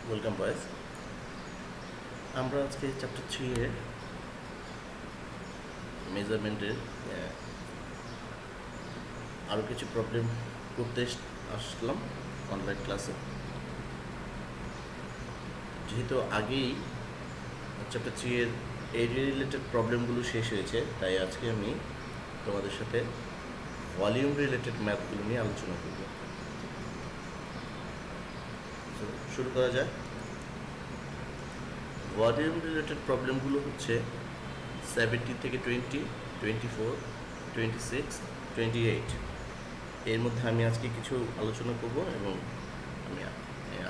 Welcome boys. আমরা আজকে chapter 3 এর মেজারমেন্টের আরও কিছু প্রবলেম করতে আসলাম অনলাইন ক্লাসে। যেহেতু আগেই চ্যাপ্টার 3 এর এরিয়া রিলেটেড প্রবলেমগুলো শেষ হয়েছে, তাই আজকে আমি তোমাদের সাথে ভলিউম রিলেটেড ম্যাথগুলো নিয়ে আলোচনা করব। শুরু করা যায়। ভলিউম রিলেটেড প্রবলেমগুলো হচ্ছে 70 থেকে 20, 24, 26, 28। এর মধ্যে আমি আজকে কিছু আলোচনা করব এবং আমি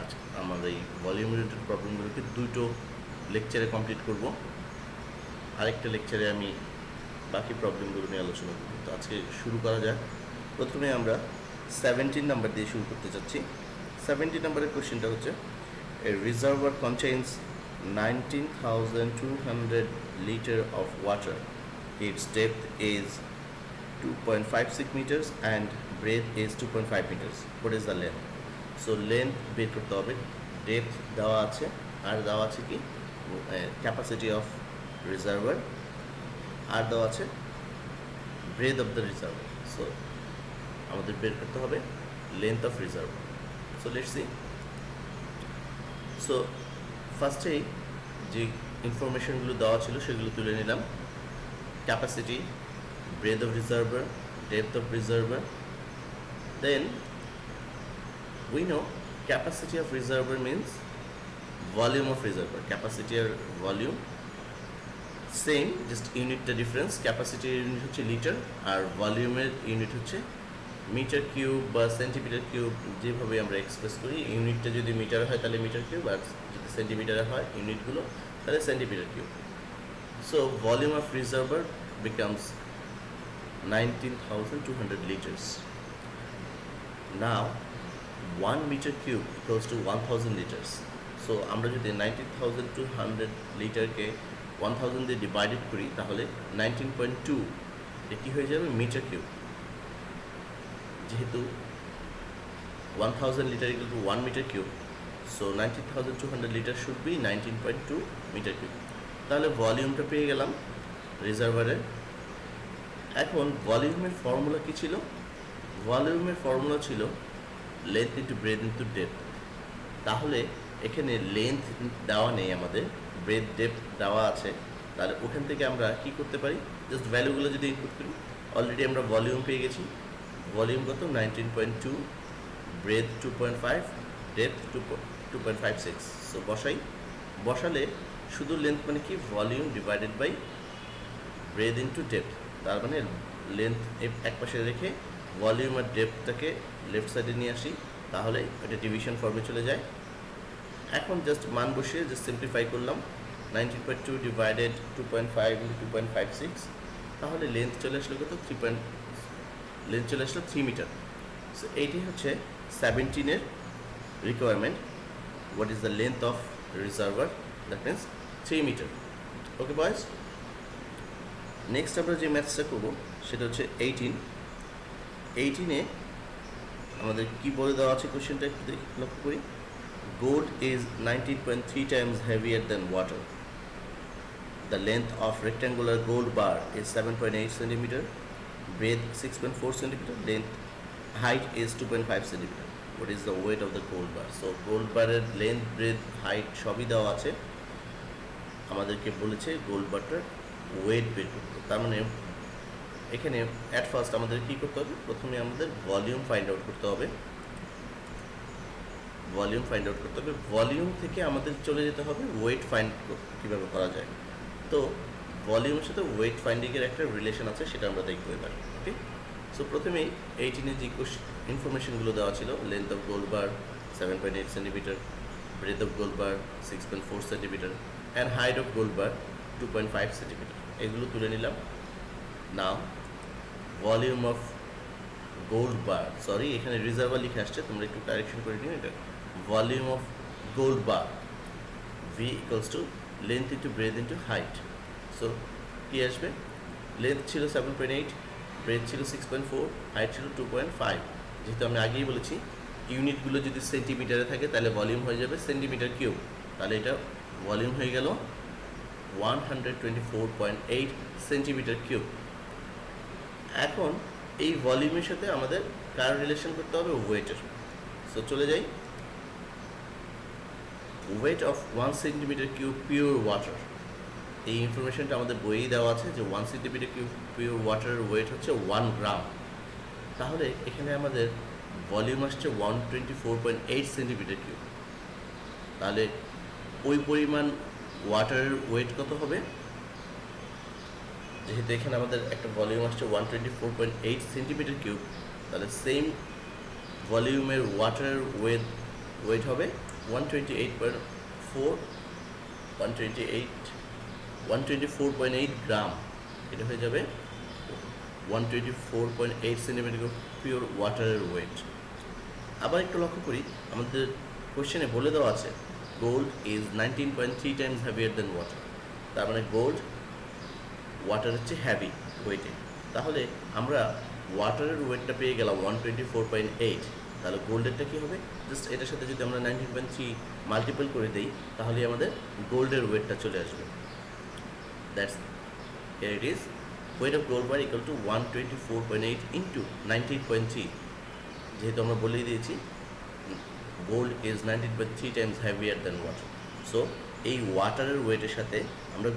আজকে আমার এই ভলিউম রিলেটেড প্রবলেমগুলোকে দুটো লেকচারে কমপ্লিট করব। আরেকটা লেকচারে আমি বাকি প্রবলেমগুলো নিয়ে আলোচনা করব। তো আজকে শুরু করা যাক। প্রথমে আমরা 17 নাম্বার দিয়ে শুরু করতে চাচ্ছি। 17 নাম্বারের কোশ্চেনটা হচ্ছে, এ reservoir contains 19,200 liter of water. Its depth is 2.56 meters and breadth is 2.5 meters. What is the length? So length বের করতে হবে, ডেপথ দেওয়া আছে, আর দেওয়া আছে কি ক্যাপাসিটি অফ রিজার্ভার, আর দেওয়া আছে breadth of the reservoir. So আমাদের বের করতে হবে length of reservoir. So let's see. So ফার্স্টেই যে ইনফরমেশনগুলো দেওয়া ছিল সেগুলো তুলে নিলাম। Capacity, breadth of reservoir, depth of reservoir. Then we know capacity of reservoir means volume of reservoir. Capacity or volume same, just ইউনিটটা ডিফারেন্স। ক্যাপাসিটির ইউনিট হচ্ছে লিটার আর ভলিউমের ইউনিট হচ্ছে মিটার কিউব বা সেন্টিমিটার কিউব, যেভাবে আমরা এক্সপ্রেস করি। ইউনিটটা যদি মিটার হয় তাহলে মিটার কিউব, আর যদি সেন্টিমিটারে হয় ইউনিটগুলো তাহলে centimetre cube. So volume of reservoir becomes 19,200 liters. Now 1 meter cube equals to 1000 liters. So আমরা যদি 19,200 লিটারকে 1000 দিয়ে ডিভাইডেড করি তাহলে 19.2 এটা কি হয়ে যাবে মিটার কিউব। যেহেতু 1000 litre equal to 1 metre cube, so 19,200 litre should be 19.2 metre cube. তাহলে ভলিউমটা পেয়ে গেলাম রিজার্ভারের। এখন ভলিউমের ফর্মুলা কি ছিল? ভলিউমের ফর্মুলা ছিল length into breadth into depth. তাহলে এখানে লেন্থ দেওয়া নেই, আমাদের ব্রেথ ডেপথ দেওয়া আছে। তাহলে ওখান থেকে আমরা কি করতে পারি, জাস্ট ভ্যালুগুলো যদি ইনপুট করি, অলরেডি আমরা ভলিউম পেয়ে গেছি। ভলিউম কত? 19.2, ব্রেথ 2.5, ডেপথ 2.56। সো বসালে শুধু লেন্থ মানে কি volume divided by breadth into depth. তার মানে লেন্থ এক পাশে রেখে ভলিউম আর ডেপথটাকে লেফট সাইডে নিয়ে আসি, তাহলে এটা ডিভিশন ফর্মে চলে যায়। এখন জাস্ট মান বসিয়ে জাস্ট সিম্পলিফাই করলাম, 19.2 ডিভাইডেড 2.5 ইন্টু 2.56, তাহলে লেন্থ চলে আসলো কত? 3 মিটার। সো এইটি হচ্ছে 17-এর requirement. What is the length of reservoir? That means 3 metre. Okay boys, next আমরা যে ম্যাথসটা করবো সেটা হচ্ছে 18-এ আমাদের কি বলে দেওয়া আছে কোশ্চেনটা একটু লক্ষ্য করি। Gold is 19.3 times heavier than water. The length of rectangular gold bar is 7.8 centimeter, breadth 6.4 centimeter, height is 2.5 centimeter. What is the weight of the gold bar? So gold বারের লেন্থ, ব্রেথ, হাইট সবই দেওয়া আছে। আমাদেরকে বলেছে gold বারটার wait বের করতে। তার মানে এখানে অ্যাট ফার্স্ট আমাদের কী করতে হবে? প্রথমে আমাদের ভলিউম ফাইন্ড আউট করতে হবে। ভলিউম থেকে আমাদের চলে যেতে হবে ওয়েট ফাইন্ড কীভাবে করা যায়। তো ভলিউমের সাথে ওয়েট ফাইন্ডিংয়ের একটা রিলেশন আছে, সেটা আমরা দেখবো এবার। ওকে, সো প্রথমেই 18-এ যে ইনফরমেশনগুলো দেওয়া ছিল, length of gold bar 7.8 centimetre, breadth of gold bar 6.4 centimetre, and height of gold bar 2.5 centimetre, এগুলো তুলে নিলাম। Now volume of gold bar, sorry এখানে রিজার্ভার লিখে আসছে, তোমরা একটু কারেকশন করে নিও। এটা volume of gold bar, V equals to length into breadth into height. So কী আসবে? লেন্থ ছিল 7.8, ব্রেথ ছিল 6.4, হাইট ছিল 2.5। যেহেতু আমি আগেই বলেছি ইউনিটগুলো যদি সেন্টিমিটারে থাকে তাহলে ভলিউম হয়ে যাবে সেন্টিমিটার কিউব, তাহলে এটা ভলিউম হয়ে গেল 124.8 সেন্টিমিটার কিউব। এখন এই ভলিউমের সাথে আমাদের কার রিলেশন করতে হবে? ওয়েটের। সো চলে যাই, weight of 1 centimetre cube pure water. এই ইনফরমেশনটা আমাদের বইয়েই দেওয়া আছে যে 1 সেন্টিমিটার কিউব পিওর ওয়াটারের ওয়েট হচ্ছে 1 গ্রাম। তাহলে এখানে আমাদের ভলিউম আসছে 124.8 সেন্টিমিটার কিউব। তাহলে ওই পরিমাণ ওয়াটারের ওয়েট কত হবে? যেহেতু এখানে আমাদের একটা ভলিউম আসছে 124.8 সেন্টিমিটার কিউব, তাহলে সেম ভলিউমের ওয়াটারের ওয়েট হবে 124.8 গ্রাম। এটা হয়ে যাবে 124.8 সেন্টিমিটার কিউব পিওর ওয়াটারের ওয়েট। আবার একটু লক্ষ্য করি, আমাদের কোশ্চেনে বলে দেওয়া আছে gold is 19.3 times heavier than water. তার মানে গোল্ড ওয়াটার হচ্ছে হ্যাভি ওয়েটে। তাহলে আমরা ওয়াটারের ওয়েটটা পেয়ে গেলাম 124.8, তাহলে গোল্ডেরটা কী হবে? জাস্ট এটার সাথে যদি আমরা 19.3 মাল্টিপল করে দিই তাহলে আমাদের গোল্ডের ওয়েটটা চলে আসবে। That's here it is, weight of gold bar equal to 124.8 into 19.3। যেহেতু আমরা বলেই দিয়েছি gold is 19.3 times heavier than water, so এই ওয়াটারের ওয়েটের সাথে আমরা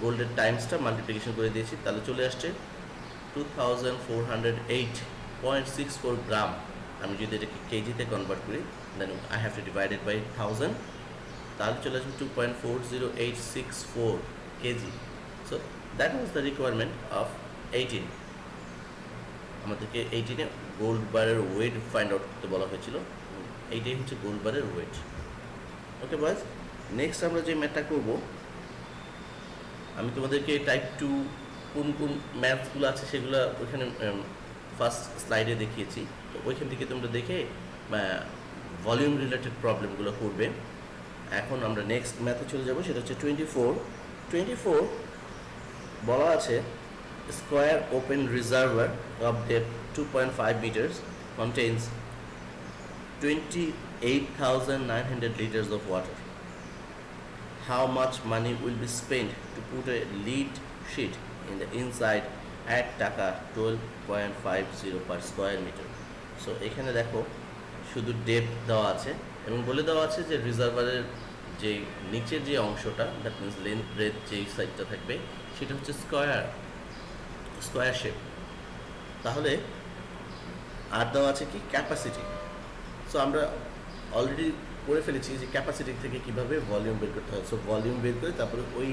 গোল্ডের টাইমসটা মাল্টিপ্লিকেশন করে দিয়েছি, তাহলে চলে আসছে 2408.64 গ্রাম। আমি যদি এটাকে কেজিতে কনভার্ট করি then I have to divide it by 1000, তাহলে চলে আসবে 2.40864 KG. So that was the requirement of 18। আমাদেরকে 18-এ গোল্ড বারের ওয়েট ফাইন্ড আউট করতে বলা হয়েছিল, এইটাই হচ্ছে গোল্ড বারের ওয়েট। ওকে বয়েজ, নেক্সট আমরা যে ম্যাথটা করব, আমি তোমাদেরকে টাইপ 2 কোন কোন ম্যাথসগুলো আছে সেগুলো ওইখানে ফার্স্ট স্লাইডে দেখিয়েছি, তো ওইখান থেকে তোমরা দেখে ভলিউম রিলেটেড প্রবলেমগুলো করবে। এখন আমরা নেক্সট ম্যাথে চলে যাব, সেটা হচ্ছে 24 বলা আছে square open reservoir of depth 2.5 meters contains 28,900 liters of water. How much money will be spent to put a lead sheet in the inside at টাকা 12.50 per square meter? সো এখানে দেখো শুধু ডেপথ দেওয়া আছে এবং বলে দেওয়া আছে যে রিজার্ভারের যে নিচের যে অংশটা, দ্যাট মিনস লেন্থ ব্রেথ যেই সাইডটা থাকবে সেটা হচ্ছে স্কোয়ার শেপ। তাহলে আর দেওয়া আছে কি ক্যাপাসিটি। সো আমরা অলরেডি করে ফেলেছি যে ক্যাপাসিটি থেকে কিভাবে ভলিউম বের করতে হয়। সো ভলিউম বের করে তারপরে ওই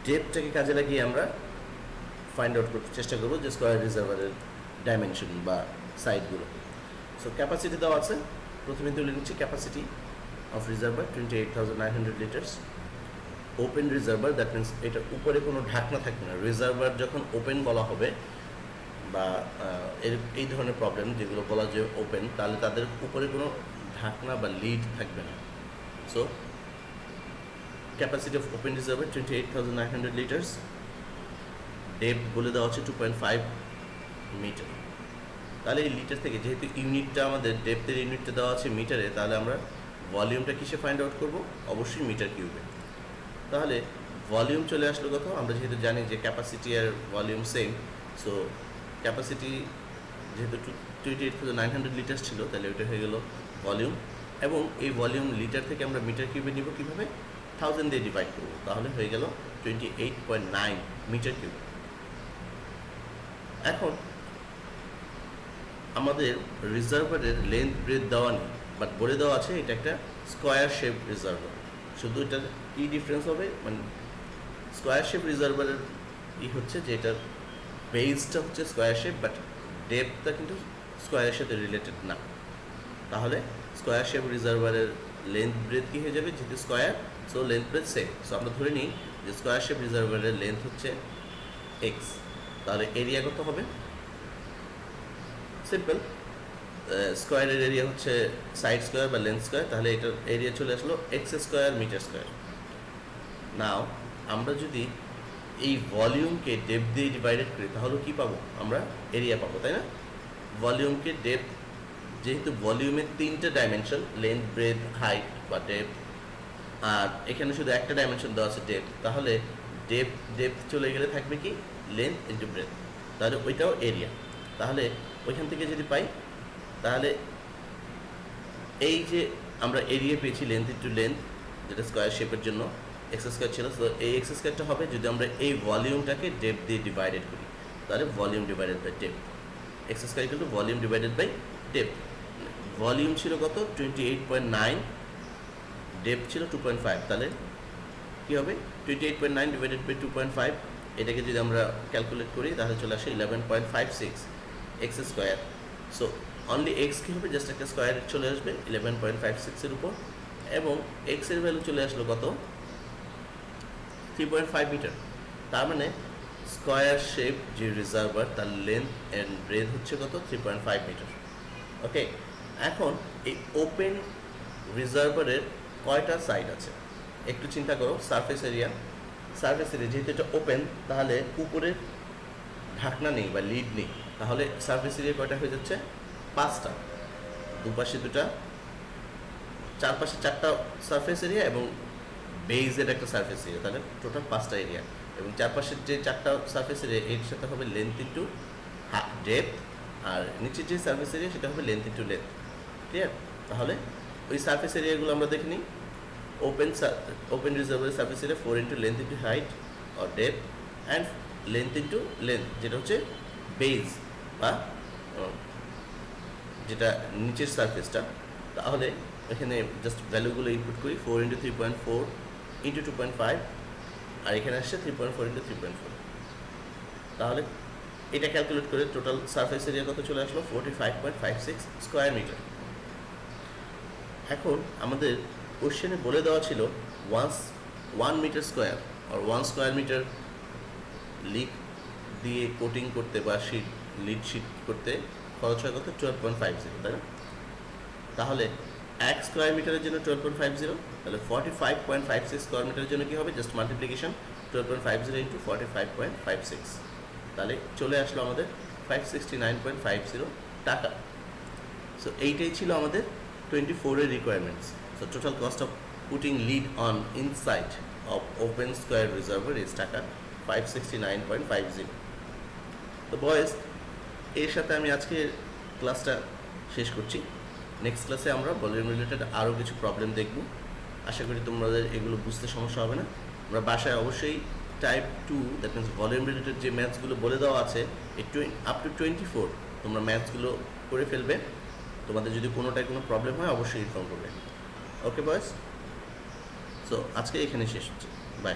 ডেপথটাকে কাজে লাগিয়ে আমরা ফাইন্ড আউট করতে চেষ্টা করবো যে স্কোয়ার রিজার্ভারের ডাইমেনশন বা সাইডগুলো। সো ক্যাপাসিটি দেওয়া আছে, প্রথমে তুলে নিচ্ছি capacity of reservoir 28,900 litres. Open reservoir, that means এটার উপরে কোনো ঢাকনা থাকবে না। রিজার্ভার যখন ওপেন বলা হবে বা এই ধরনের প্রবলেম যেগুলো বলা যে ওপেন, তাহলে তাদের উপরে কোনো ঢাকনা বা লিড থাকবে না। So capacity of open reservoir 28,900 litres. Depth বলে দেওয়া হচ্ছে 2.5 মিটার। তাহলে এই লিটার থেকে, যেহেতু ইউনিটটা আমাদের ডেপথের ইউনিটটা দেওয়া আছে মিটারে, তাহলে আমরা ভলিউমটা কিসে ফাইন্ড আউট করবো? অবশ্যই মিটার কিউবে। তাহলে ভলিউম চলে আসলো কত? আমরা যেহেতু জানি যে ক্যাপাসিটি আর ভলিউম সেম, সো ক্যাপাসিটি যেহেতু 28,900 লিটার্স ছিল, তাহলে ওইটা হয়ে গেল ভলিউম। এবং এই ভলিউম লিটার থেকে আমরা মিটার কিউবে নিব কীভাবে? 1000 দিয়ে ডিভাইড করবো, তাহলে হয়ে গেল 28.9 মিটার কিউব। এখন আমাদের রিজার্ভারের লেন্থ ব্রেথ দেওয়া নেই, বাট বলে দেওয়া আছে এটা একটা স্কোয়ার শেপ রিজার্ভার। শুধু এটার কী ডিফারেন্স হবে, মানে স্কোয়ার শেপ রিজার্ভারের হচ্ছে যে এটার বেসটা হচ্ছে স্কোয়ার শেপ, বাট ডেপথটা কিন্তু স্কোয়ারের সাথে রিলেটেড না। তাহলে স্কোয়ার শেপ রিজার্ভারের লেন্থ ব্রেথ কী হয়ে যাবে? যেহেতু square, so length breadth same. So আমরা ধরে নিই যে স্কোয়ার শেপ রিজার্ভারের লেন্থ হচ্ছে এক্স, তাহলে এরিয়া কত হবে? সিম্পল, স্কোয়ারের এরিয়া হচ্ছে সাইড স্কোয়ার বা লেন্থ স্কোয়ার, তাহলে এটার এরিয়া চলে আসলো X square metre square. Now আমরা যদি এই ভলিউমকে ডেপথ দিয়ে ডিভাইডেড করি তাহলে কি পাবো? আমরা এরিয়া পাবো, তাই না? ভলিউমকে ডেপথ যেহেতু ভলিউমের 3টে ডাইমেনশন, লেন্থ, ব্রেথ, হাইট বা ডেপথ, আর এখানে শুধু একটা ডাইমেনশন দেওয়া আছে ডেপথ, তাহলে ডেপথ চলে গেলে থাকবে কি লেন্থ ইন্টু ব্রেথ, তাহলে ওইটাও এরিয়া। তাহলে ওইখান থেকে যদি পাই, তাহলে এই যে আমরা এরিয়া পেয়েছি লেন্থ ইন্টু লেন্থ, যেটা স্কোয়ার শেপের জন্য এক্স স্কোয়ার ছিল, তো এই এক্স স্কোয়ারটা হবে যদি আমরা এই ভলিউমটাকে ডেপথ দিয়ে ডিভাইডেড করি, তাহলে volume divided by depth, X square equal to volume divided by depth. Volume ছিল কত 28.9, ডেপথ ছিল 2.5, তাহলে কী হবে 28.9 ডিভাইডেড বাই 2.5, এটাকে যদি আমরা ক্যালকুলেট করি তাহলে চলে আসে 11.56 x square. So only x কী হবে, জাস্ট একটা স্কোয়ার চলে আসবে 11.56 উপর, এবং এক্সের ভ্যালু চলে আসলো কত 3.5 মিটার। তার মানে স্কোয়ার শেপ যে রিজার্ভার তার লেন্থ অ্যান্ড ব্রেথ হচ্ছে কত 3.5 মিটার। ওকে, এখন এই ওপেন রিজার্ভারের কয়টা সাইড আছে একটু চিন্তা করো। সারফেস এরিয়া যেহেতু এটা ওপেন, তাহলে উপরে ঢাকনা নেই বা লিড নেই, তাহলে সারফেস এরিয়া কয়টা হয়ে যাচ্ছে 5টা, দুপাশে 2টা, চারপাশে 4টা সারফেস এরিয়া এবং বেইজের একটা সারফেস এরিয়া, তাহলে টোটাল 5টা এরিয়া। এবং চারপাশের যে 4টা সারফেস এরিয়া এর সাথে হবে লেন্থ ইন্টু ডেপথ, আর নিচের যে সারফেস এরিয়া সেটা হবে লেন্থ ইন্টু লেন্থ। ক্লিয়ার? তাহলে ওই সারফেস এরিয়াগুলো আমরা দেখে নিই। ওপেন রিজার্ভারের surface area 4 into length into height or depth and length into length, যেটা হচ্ছে বেজ বা যেটা নিচের সারফেসটা। তাহলে এখানে জাস্ট ভ্যালুগুলো ইনপুট করি, 4 ইন্টু 3.4 ইন্টু 2.5, আর এখানে আসছে 3.4 ইন্টু 3.4। তাহলে এটা ক্যালকুলেট করে টোটাল সারফেস এরিয়া কত চলে আসলো 45.56 স্কোয়ার মিটার। এখন আমাদের কোশ্চেনে বলে দেওয়া ছিল 1 মিটার স্কোয়ার আর 1 স্কোয়ার মিটার লিড দিয়ে কোটিং করতে বা লিড শিট করতে খরচ হয় কত 12.50, তাই না? তাহলে 1 স্কোয়ার মিটারের জন্য 12.50, তাহলে 45.56 স্কোয়ার মিটারের জন্য কী হবে, জাস্ট মাল্টিপ্লিকেশন 12.50 ইন্টু 45.56, তাহলে চলে আসলো আমাদের 569.50 টাকা। সো এইটাই ছিল আমাদের 24-এর requirements. So total cost of putting lead on inside of open square reservoir is টাকা 569.50। তো বয়েজ, এর সাথে আমি আজকে ক্লাসটা শেষ করছি। নেক্সট ক্লাসে আমরা ভলিউম রিলেটেড আরও কিছু প্রবলেম দেখব। আশা করি তোমাদের এগুলো বুঝতে সমস্যা হবে না। আমরা বাসায় অবশ্যই type 2, that means volume related যে ম্যাথসগুলো বলে দেওয়া আছে আপ টু 24 তোমরা ম্যাথসগুলো করে ফেলবে। তোমাদের যদি কোনোটায় কোনো প্রবলেম হয় অবশ্যই ইনফর্ম করবে। ওকে বয়েজ, সো আজকে এখানে শেষ হচ্ছে। বাই।